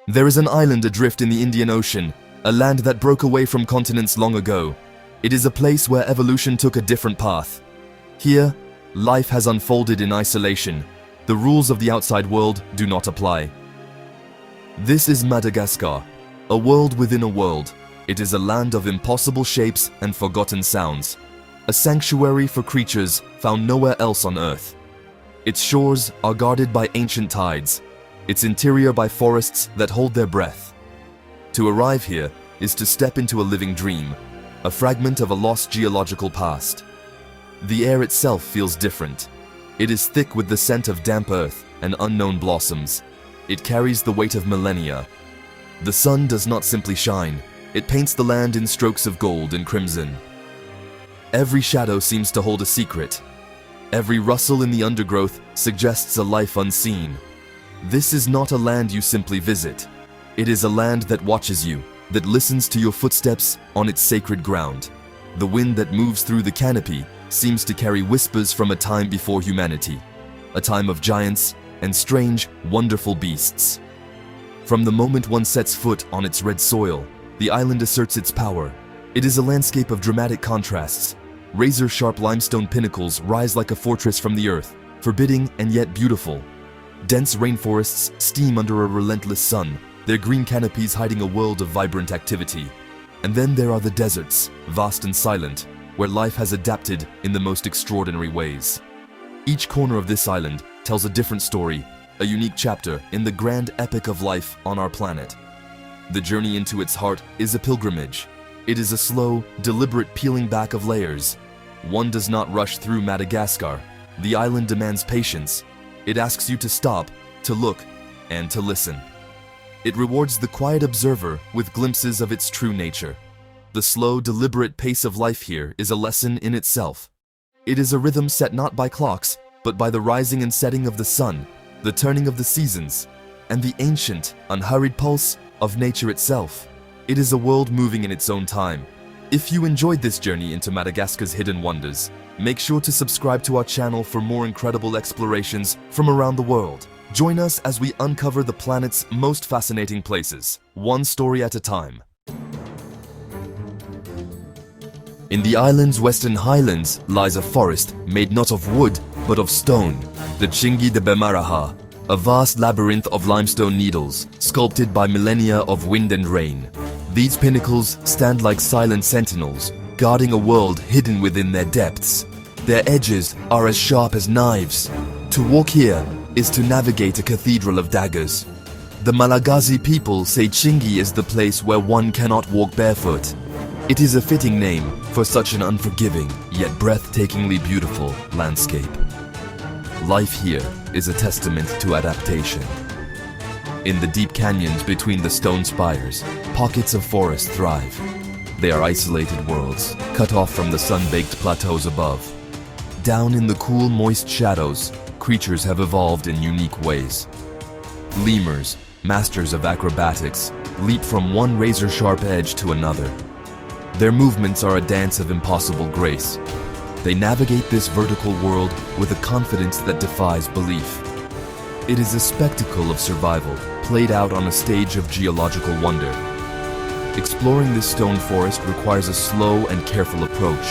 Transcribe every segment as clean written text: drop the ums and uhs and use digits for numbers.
There is an island adrift in the Indian Ocean, a land that broke away from continents long ago. It is a place where evolution took a different path. Here, life has unfolded in isolation. The rules of the outside world do not apply. This is Madagascar, a world within a world. It is a land of impossible shapes and forgotten sounds, a sanctuary for creatures found nowhere else on Earth. Its shores are guarded by ancient tides, its interior by forests that hold their breath. To arrive here is to step into a living dream, a fragment of a lost geological past. The air itself feels different. It is thick with the scent of damp earth and unknown blossoms. It carries the weight of millennia. The sun does not simply shine, it paints the land in strokes of gold and crimson. Every shadow seems to hold a secret. Every rustle in the undergrowth suggests a life unseen. This is not a land you simply visit. It is a land that watches you, that listens to your footsteps on its sacred ground. The wind that moves through the canopy seems to carry whispers from a time before humanity, a time of giants and strange, wonderful beasts. From the moment one sets foot on its red soil, the island asserts its power. It is a landscape of dramatic contrasts. Razor-sharp limestone pinnacles rise like a fortress from the earth, forbidding and yet beautiful. Dense rainforests steam under a relentless sun, their green canopies hiding a world of vibrant activity. And then there are the deserts, vast and silent, where life has adapted in the most extraordinary ways. Each corner of this island tells a different story, a unique chapter in the grand epic of life on our planet. The journey into its heart is a pilgrimage. It is a slow, deliberate peeling back of layers. One does not rush through Madagascar. The island demands patience. It asks you to stop, to look, and to listen. It rewards the quiet observer with glimpses of its true nature. The slow, deliberate pace of life here is a lesson in itself. It is a rhythm set not by clocks, but by the rising and setting of the sun, the turning of the seasons, and the ancient, unhurried pulse of nature itself. It is a world moving in its own time. If you enjoyed this journey into Madagascar's hidden wonders, make sure to subscribe to our channel for more incredible explorations from around the world. Join us as we uncover the planet's most fascinating places, one story at a time. In the island's western highlands lies a forest made not of wood, but of stone, the Chingi de Bemaraha, a vast labyrinth of limestone needles, sculpted by millennia of wind and rain. These pinnacles stand like silent sentinels, guarding a world hidden within their depths. Their edges are as sharp as knives. To walk here is to navigate a cathedral of daggers. The Malagasy people say Chingi is the place where one cannot walk barefoot. It is a fitting name for such an unforgiving, yet breathtakingly beautiful landscape. Life here is a testament to adaptation. In the deep canyons between the stone spires, pockets of forest thrive. They are isolated worlds, cut off from the sun-baked plateaus above. Down in the cool, moist shadows, creatures have evolved in unique ways. Lemurs, masters of acrobatics, leap from one razor-sharp edge to another. Their movements are a dance of impossible grace. They navigate this vertical world with a confidence that defies belief. It is a spectacle of survival, played out on a stage of geological wonder. Exploring this stone forest requires a slow and careful approach.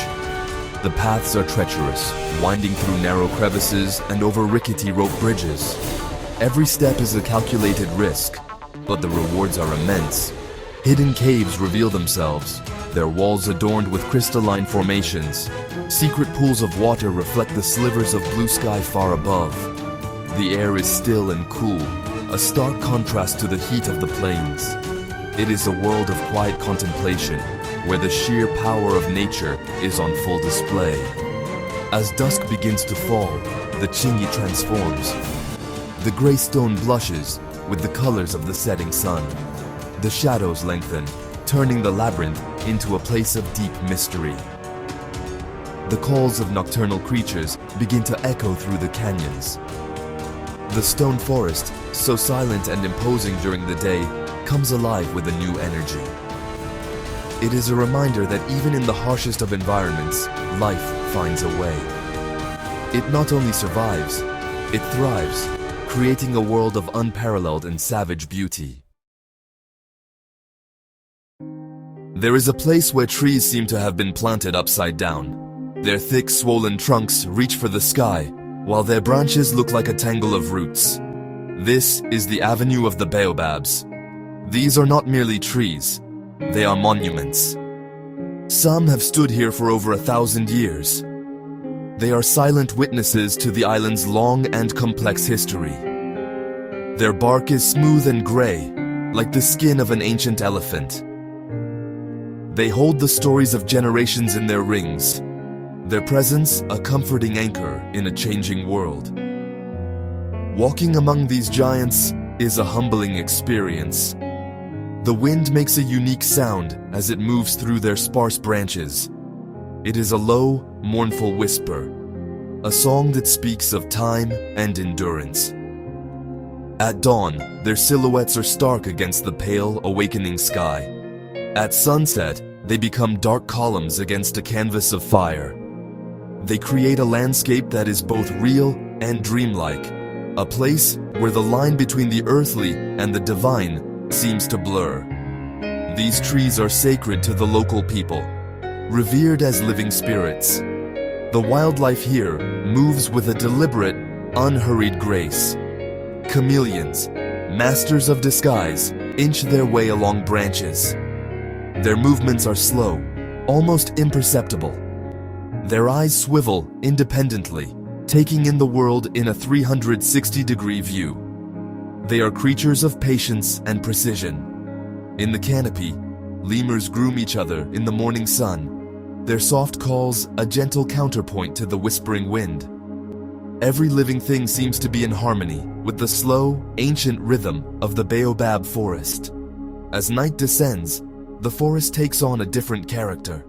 The paths are treacherous, winding through narrow crevices and over rickety rope bridges. Every step is a calculated risk, but the rewards are immense. Hidden caves reveal themselves, their walls adorned with crystalline formations. Secret pools of water reflect the slivers of blue sky far above. The air is still and cool, a stark contrast to the heat of the plains. It is a world of quiet contemplation, where the sheer power of nature is on full display. As dusk begins to fall, the Chingi transforms. The gray stone blushes with the colors of the setting sun. The shadows lengthen, turning the labyrinth into a place of deep mystery. The calls of nocturnal creatures begin to echo through the canyons. The stone forest, so silent and imposing during the day, comes alive with a new energy. It is a reminder that even in the harshest of environments, life finds a way. It not only survives, it thrives, creating a world of unparalleled and savage beauty. There is a place where trees seem to have been planted upside down. Their thick, swollen trunks reach for the sky, while their branches look like a tangle of roots. This is the Avenue of the Baobabs. These are not merely trees, they are monuments. Some have stood here for over 1,000 years. They are silent witnesses to the island's long and complex history. Their bark is smooth and gray, like the skin of an ancient elephant. They hold the stories of generations in their rings, their presence a comforting anchor in a changing world. Walking among these giants is a humbling experience. The wind makes a unique sound as it moves through their sparse branches. It is a low, mournful whisper, a song that speaks of time and endurance. At dawn, their silhouettes are stark against the pale, awakening sky. At sunset, they become dark columns against a canvas of fire. They create a landscape that is both real and dreamlike, a place where the line between the earthly and the divine seems to blur. These trees are sacred to the local people, revered as living spirits. The wildlife here moves with a deliberate, unhurried grace. Chameleons, masters of disguise, inch their way along branches. Their movements are slow, almost imperceptible. Their eyes swivel independently, taking in the world in a 360-degree view. They are creatures of patience and precision. In the canopy, lemurs groom each other in the morning sun, their soft calls a gentle counterpoint to the whispering wind. Every living thing seems to be in harmony with the slow, ancient rhythm of the baobab forest. As night descends, the forest takes on a different character.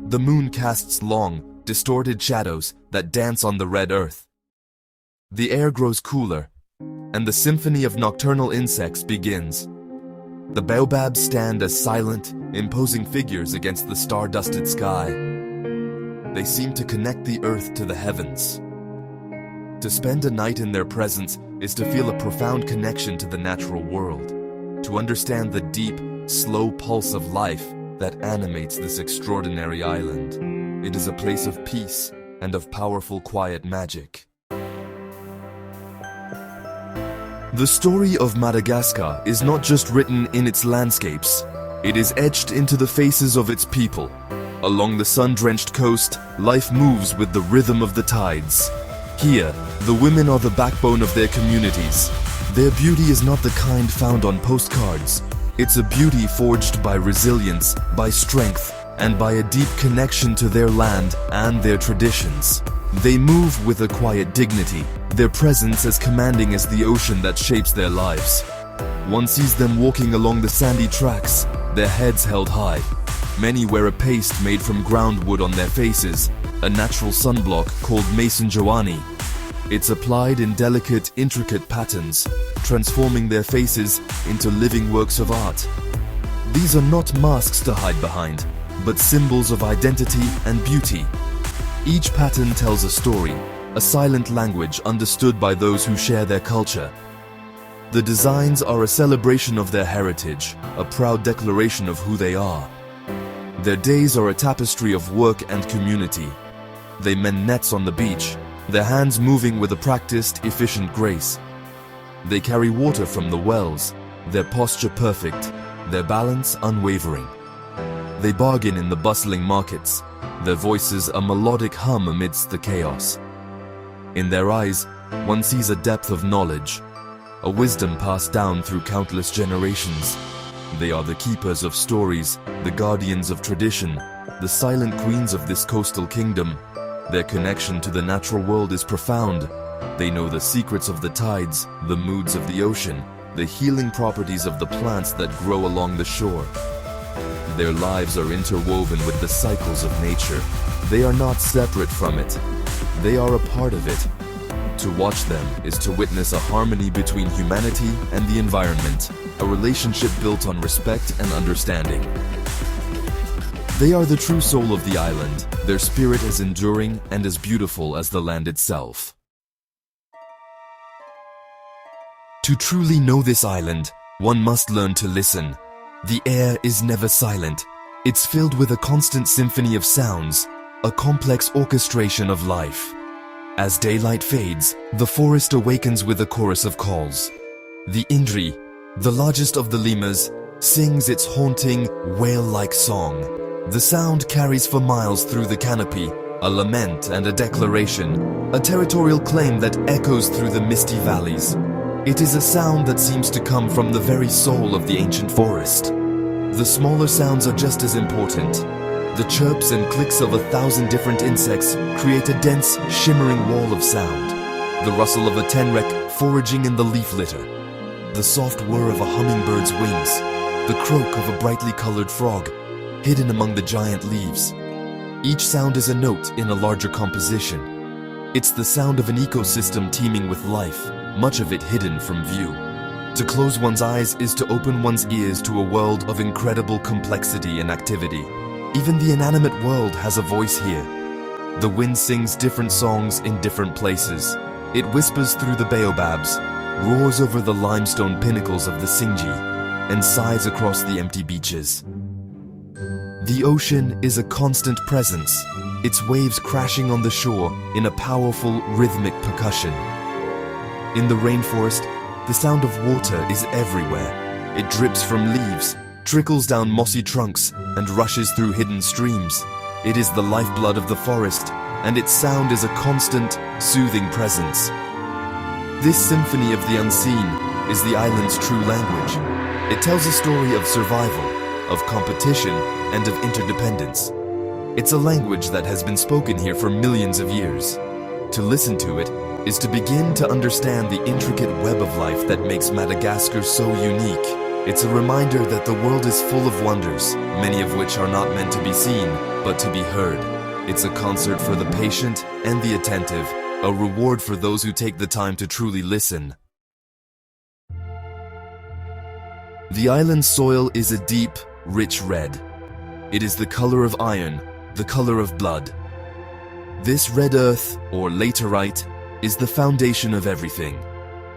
The moon casts long, distorted shadows that dance on the red earth. The air grows cooler, and the symphony of nocturnal insects begins. The baobabs stand as silent, imposing figures against the star-dusted sky. They seem to connect the earth to the heavens. To spend a night in their presence is to feel a profound connection to the natural world, to understand the deep, slow pulse of life that animates this extraordinary island. It is a place of peace and of powerful, quiet magic. The story of Madagascar is not just written in its landscapes, it is etched into the faces of its people. Along the sun-drenched coast, life moves with the rhythm of the tides. Here, the women are the backbone of their communities. Their beauty is not the kind found on postcards. It's a beauty forged by resilience, by strength, and by a deep connection to their land and their traditions. They move with a quiet dignity, their presence as commanding as the ocean that shapes their lives. One sees them walking along the sandy tracks, their heads held high. Many wear a paste made from ground wood on their faces, a natural sunblock called mason joani. It's applied in delicate, intricate patterns, transforming their faces into living works of art. These are not masks to hide behind, but symbols of identity and beauty. Each pattern tells a story, a silent language understood by those who share their culture. The designs are a celebration of their heritage, a proud declaration of who they are. Their days are a tapestry of work and community. They mend nets on the beach, their hands moving with a practiced, efficient grace. They carry water from the wells, their posture perfect, their balance unwavering. They bargain in the bustling markets, their voices a melodic hum amidst the chaos. In their eyes, one sees a depth of knowledge, a wisdom passed down through countless generations. They are the keepers of stories, the guardians of tradition, the silent queens of this coastal kingdom. Their connection to the natural world is profound. They know the secrets of the tides, the moods of the ocean, the healing properties of the plants that grow along the shore. Their lives are interwoven with the cycles of nature. They are not separate from it. They are a part of it. To watch them is to witness a harmony between humanity and the environment, a relationship built on respect and understanding. They are the true soul of the island, their spirit as enduring and as beautiful as the land itself. To truly know this island, one must learn to listen. The air is never silent. It's filled with a constant symphony of sounds, a complex orchestration of life. As daylight fades, the forest awakens with a chorus of calls. The Indri, the largest of the lemurs, sings its haunting, whale-like song. The sound carries for miles through the canopy, a lament and a declaration, a territorial claim that echoes through the misty valleys. It is a sound that seems to come from the very soul of the ancient forest. The smaller sounds are just as important. The chirps and clicks of 1,000 different insects create a dense, shimmering wall of sound. The rustle of a tenrec foraging in the leaf litter. The soft whir of a hummingbird's wings. The croak of a brightly colored frog, hidden among the giant leaves. Each sound is a note in a larger composition. It's the sound of an ecosystem teeming with life, much of it hidden from view. To close one's eyes is to open one's ears to a world of incredible complexity and activity. Even the inanimate world has a voice here. The wind sings different songs in different places. It whispers through the baobabs, roars over the limestone pinnacles of the Singji, and sighs across the empty beaches. The ocean is a constant presence, its waves crashing on the shore in a powerful rhythmic percussion. In the rainforest, the sound of water is everywhere. It drips from leaves, trickles down mossy trunks, and rushes through hidden streams. It is the lifeblood of the forest, and its sound is a constant, soothing presence. This symphony of the unseen is the island's true language. It tells a story of survival, of competition, and of interdependence. It's a language that has been spoken here for millions of years. To listen to it is to begin to understand the intricate web of life that makes Madagascar so unique. It's a reminder that the world is full of wonders, many of which are not meant to be seen, but to be heard. It's a concert for the patient and the attentive, a reward for those who take the time to truly listen. The island's soil is a deep, rich red. It is the color of iron, the color of blood. This red earth, or laterite, is the foundation of everything.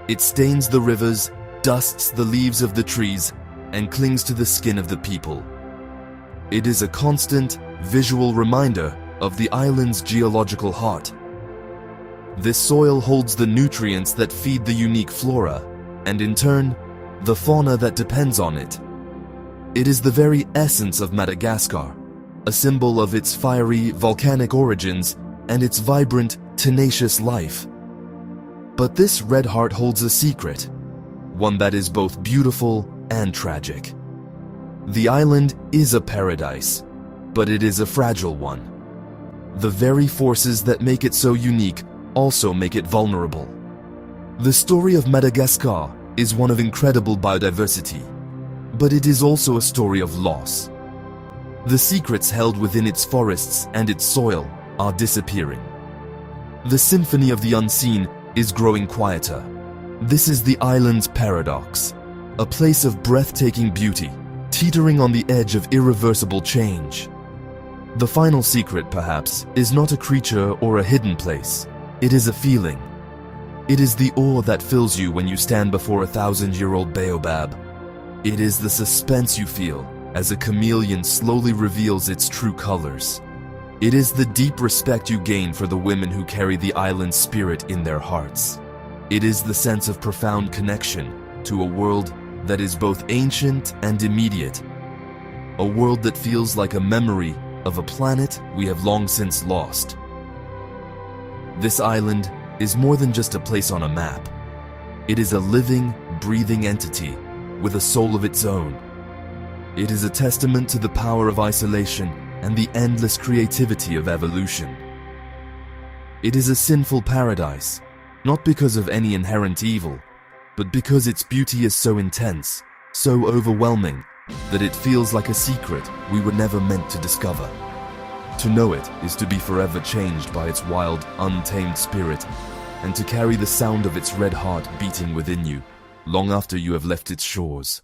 It stains the rivers, dusts the leaves of the trees, and clings to the skin of the people. It is a constant, visual reminder of the island's geological heart. This soil holds the nutrients that feed the unique flora, and in turn, the fauna that depends on it. It is the very essence of Madagascar, a symbol of its fiery, volcanic origins and its vibrant, tenacious life. But this red heart holds a secret, one that is both beautiful and tragic. The island is a paradise, but it is a fragile one. The very forces that make it so unique also make it vulnerable. The story of Madagascar is one of incredible biodiversity, but it is also a story of loss. The secrets held within its forests and its soil are disappearing. The symphony of the unseen is growing quieter. This is the island's paradox, a place of breathtaking beauty, teetering on the edge of irreversible change. The final secret, perhaps, is not a creature or a hidden place. It is a feeling. It is the awe that fills you when you stand before a 1,000-year-old baobab. It is the suspense you feel as a chameleon slowly reveals its true colors. It is the deep respect you gain for the women who carry the island's spirit in their hearts. It is the sense of profound connection to a world that is both ancient and immediate. A world that feels like a memory of a planet we have long since lost. This island is more than just a place on a map. It is a living, breathing entity with a soul of its own. It is a testament to the power of isolation and the endless creativity of evolution. It is a sinful paradise, not because of any inherent evil, but because its beauty is so intense, so overwhelming, that it feels like a secret we were never meant to discover. To know it is to be forever changed by its wild, untamed spirit, and to carry the sound of its red heart beating within you, long after you have left its shores.